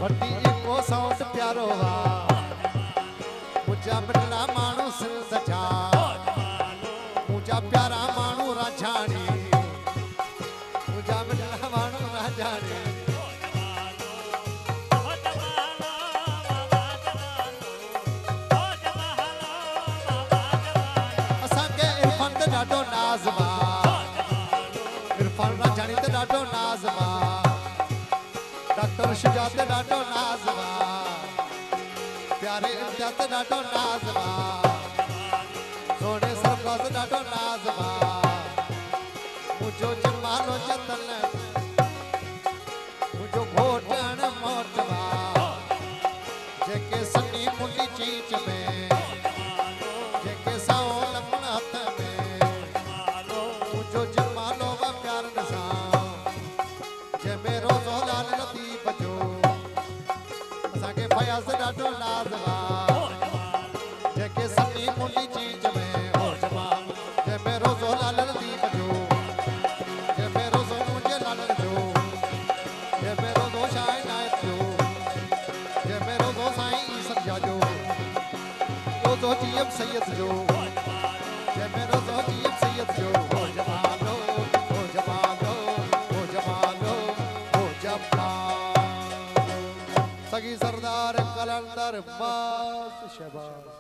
वटी एको sound प्यारो वा मुझा मिठड़ा मानू सिर सजा मुझा प्यारा मानू राजानी मुझा मिठड़ा मानू राजानी असांखे इरफान ते ॾाढो नाज़ इरफान राजानी ते ॾाढो नाज़ डॉक्टर शुजात ते ॾाढो नाज़ प्यारे इम्तियाज़ ते ॾाढो नाज़ सोने सरफराज़ ते ॾाढो नाज़ मुझो जमालो जतन मुझो घोटण मोट जेके सनी मुंडी चीच में जेके साओ लपण हथ में मुझो जमालो वा प्यार ॾिसां जंहिंमें रोज़ो लाल लतीफ़ जो असांखे फयाज़ ॾाढो नाज़ जेके सनी मुंडी चीज में हो जवान जंहिंमें रोज़ो लाल लतीफ़ जो जंहिंमें रोज़ो मुंहिंजे लाल जो जंहिंमें रोज़ो शाह इनायत जो जंहिंमें रोज़ो साईं ईसर जा जो रोज़ो जीएम सैयद जो जंहिंमें रोज़ो जीएम सैयद जो हो जवानो हो जवानो हो जवानो हो जवानो सगी सरदार कलंदर बस शबाश।